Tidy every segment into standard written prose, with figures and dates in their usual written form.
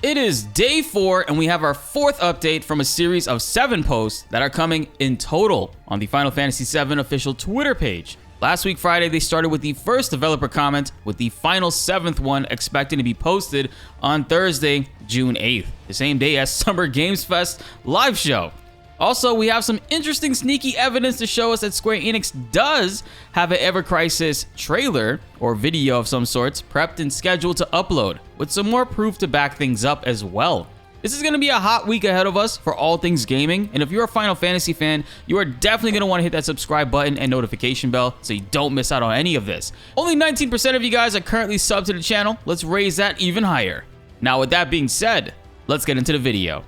It is day 4 and we have our 4th update from a series of 7 posts that are coming in total on the Final Fantasy VII official Twitter page. Last week Friday they started with the first developer comment, with the final 7th one expected to be posted on Thursday, June 8th, the same day as Summer Games Fest live show. Also, we have some interesting sneaky evidence to show us that Square Enix does have an Ever Crisis trailer or video of some sorts prepped and scheduled to upload, with some more proof to back things up as well. This is going to be a hot week ahead of us for all things gaming, and if you're a Final Fantasy fan, you are definitely going to want to hit that subscribe button and notification bell so you don't miss out on any of this. Only 19% of you guys are currently subbed to the channel. Let's raise that even higher. Now with that being said, let's get into the video.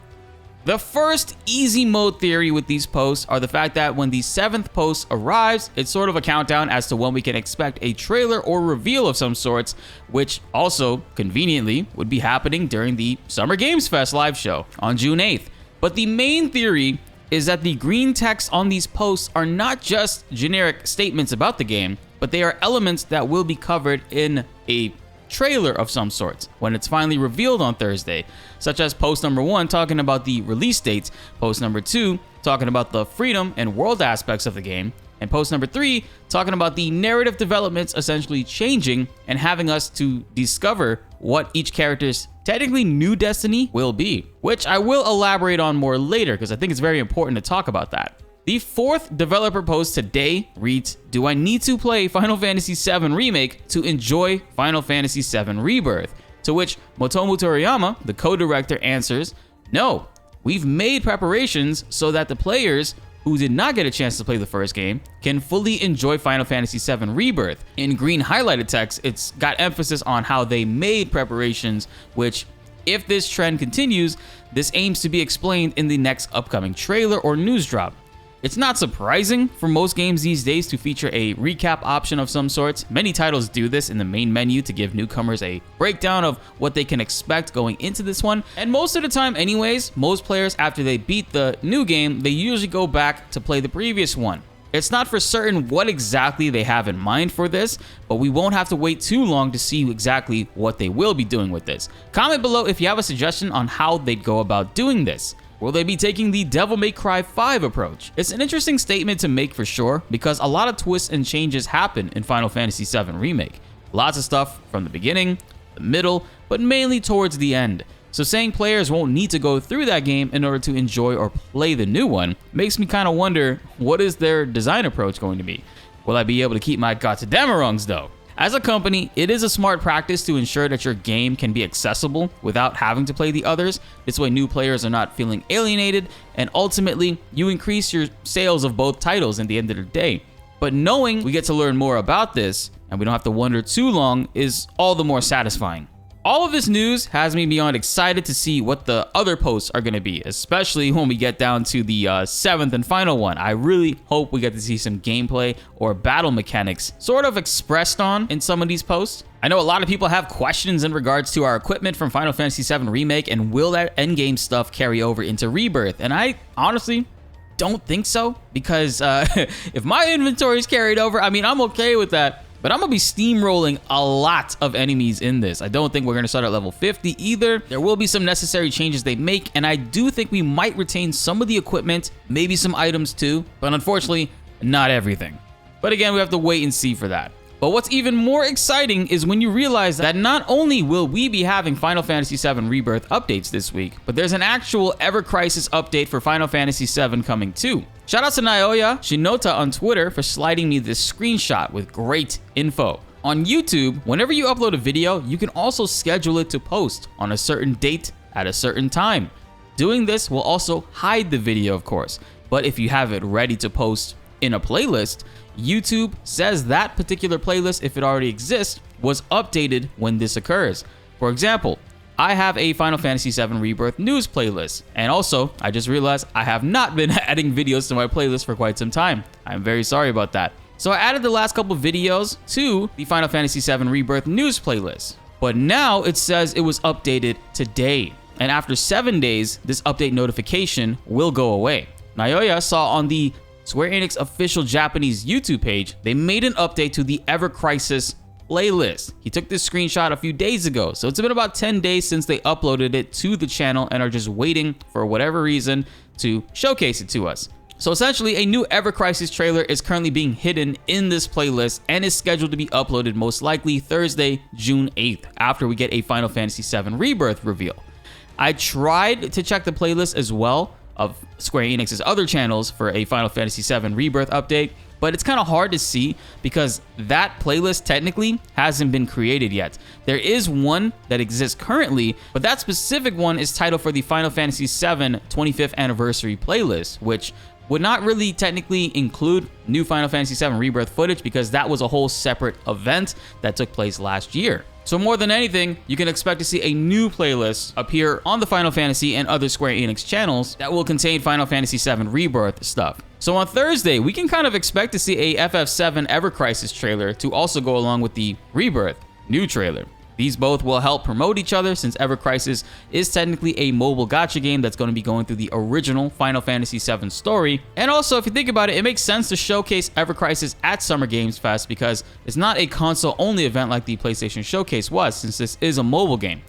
The first easy mode theory with these posts are the fact that when the 7th post arrives, it's sort of a countdown as to when we can expect a trailer or reveal of some sorts, which also, conveniently, would be happening during the Summer Games Fest live show on June 8th. But the main theory is that the green text on these posts are not just generic statements about the game, but they are elements that will be covered in a trailer of some sorts when it's finally revealed on Thursday, such as post number 1 talking about the release dates, post number 2 talking about the freedom and world aspects of the game, and post number 3 talking about the narrative developments essentially changing and having us to discover what each character's technically new destiny will be, which I will elaborate on more later because I think it's very important to talk about that. The 4th developer post today reads, "Do I need to play Final Fantasy VII Remake to enjoy Final Fantasy VII Rebirth?" To which Motomu Toriyama, the co-director, answers, "No, we've made preparations so that the players who did not get a chance to play the first game can fully enjoy Final Fantasy VII Rebirth." In green highlighted text, it's got emphasis on how they made preparations, which, if this trend continues, this aims to be explained in the next upcoming trailer or news drop. It's not surprising for most games these days to feature a recap option of some sorts. Many titles do this in the main menu to give newcomers a breakdown of what they can expect going into this one. And most of the time anyways, most players after they beat the new game, they usually go back to play the previous one. It's not for certain what exactly they have in mind for this, but we won't have to wait too long to see exactly what they will be doing with this. Comment below if you have a suggestion on how they'd go about doing this. Will they be taking the Devil May Cry 5 approach? It's an interesting statement to make for sure, because a lot of twists and changes happen in Final Fantasy VII Remake. Lots of stuff from the beginning, the middle, but mainly towards the end. So saying players won't need to go through that game in order to enjoy or play the new one makes me kind of wonder, what is their design approach going to be? Will I be able to keep my Gottdemerungs though? As a company, it is a smart practice to ensure that your game can be accessible without having to play the others. This way new players are not feeling alienated, and ultimately you increase your sales of both titles at the end of the day. But knowing we get to learn more about this, and we don't have to wonder too long, is all the more satisfying. All of this news has me beyond excited to see what the other posts are going to be, especially when we get down to the 7th and final one. I really hope we get to see some gameplay or battle mechanics sort of expressed on in some of these posts. I know a lot of people have questions in regards to our equipment from Final Fantasy VII Remake, and will that endgame stuff carry over into Rebirth? And I honestly don't think so, because if my inventory is carried over, I mean, I'm okay with that. But I'm going to be steamrolling a lot of enemies in this. I don't think we're going to start at level 50 either. There will be some necessary changes they make, and I do think we might retain some of the equipment, maybe some items too, but unfortunately, not everything. But again, we have to wait and see for that. But what's even more exciting is when you realize that not only will we be having Final Fantasy VII Rebirth updates this week, but there's an actual Ever Crisis update for Final Fantasy VII coming too. Shout out to Naoya Shinota on Twitter for sliding me this screenshot with great info. On YouTube, whenever you upload a video, you can also schedule it to post on a certain date at a certain time. Doing this will also hide the video, of course, but if you have it ready to post in a playlist, YouTube says that particular playlist, if it already exists, was updated when this occurs. For example, I have a Final Fantasy VII Rebirth news playlist, and also, I just realized I have not been adding videos to my playlist for quite some time. I'm very sorry about that. So I added the last couple videos to the Final Fantasy VII Rebirth news playlist, but now it says it was updated today, and after 7 days, this update notification will go away. Naoya saw on the Square Enix official Japanese YouTube page, they made an update to the Ever Crisis playlist. He took this screenshot a few days ago, so it's been about 10 days since they uploaded it to the channel and are just waiting for whatever reason to showcase it to us. So essentially, a new Ever Crisis trailer is currently being hidden in this playlist and is scheduled to be uploaded most likely Thursday, June 8th, after we get a Final Fantasy VII Rebirth reveal. I tried to check the playlist as well of Square Enix's other channels for a Final Fantasy VII Rebirth update, but it's kind of hard to see because that playlist technically hasn't been created yet. There is one that exists currently, but that specific one is titled for the Final Fantasy VII 25th Anniversary playlist, which would not really technically include new Final Fantasy VII Rebirth footage because that was a whole separate event that took place last year. So more than anything, you can expect to see a new playlist appear on the Final Fantasy and other Square Enix channels that will contain Final Fantasy VII Rebirth stuff. So on Thursday, we can kind of expect to see a FF7 Ever Crisis trailer to also go along with the Rebirth new trailer. These both will help promote each other since Ever Crisis is technically a mobile gacha game that's going to be going through the original Final Fantasy VII story. And also, if you think about it, it makes sense to showcase Ever Crisis at Summer Games Fest because it's not a console-only event like the PlayStation Showcase was, since this is a mobile game.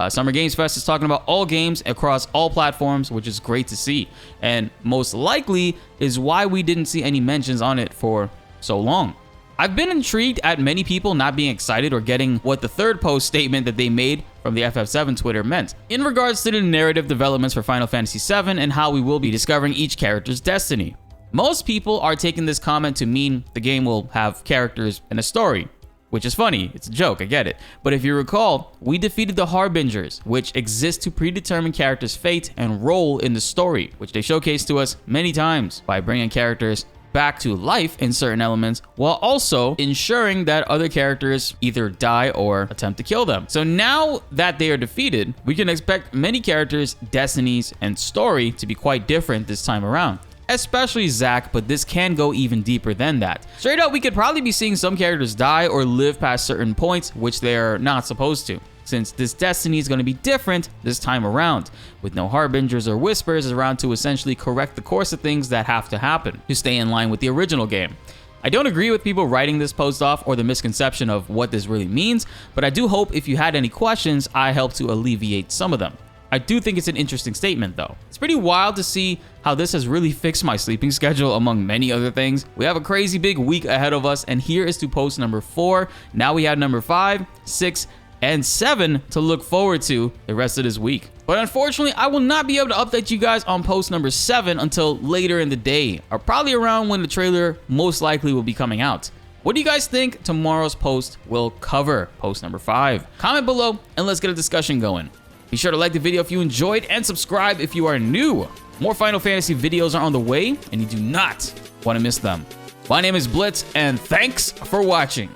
Summer Games Fest is talking about all games across all platforms, which is great to see. And most likely is why we didn't see any mentions on it for so long. I've been intrigued at many people not being excited or getting what the third post statement that they made from the FF7 Twitter meant in regards to the narrative developments for Final Fantasy VII and how we will be discovering each character's destiny. Most people are taking this comment to mean the game will have characters and a story, which is funny. It's a joke, I get it. But if you recall, we defeated the Harbingers, which exist to predetermine characters' fate and role in the story, which they showcased to us many times by bringing characters back to life in certain elements while also ensuring that other characters either die or attempt to kill them. So now that they are defeated, we can expect many characters' destinies and story to be quite different this time around. Especially Zack, but this can go even deeper than that. Straight up, we could probably be seeing some characters die or live past certain points, which they're not supposed to, since this destiny is going to be different this time around, with no Harbingers or Whispers around to essentially correct the course of things that have to happen to stay in line with the original game. I don't agree with people writing this post off or the misconception of what this really means, but I do hope if you had any questions, I helped to alleviate some of them. I do think it's an interesting statement though. It's pretty wild to see how this has really fixed my sleeping schedule among many other things. We have a crazy big week ahead of us, and here is to post number 4. Now we have number 5, 6, and 7 to look forward to the rest of this week. But unfortunately, I will not be able to update you guys on post number 7 until later in the day, or probably around when the trailer most likely will be coming out. What do you guys think tomorrow's post will cover, post number 5? Comment below and let's get a discussion going. Be sure to like the video if you enjoyed and subscribe if you are new. More Final Fantasy videos are on the way and you do not want to miss them. My name is BltzZ and thanks for watching.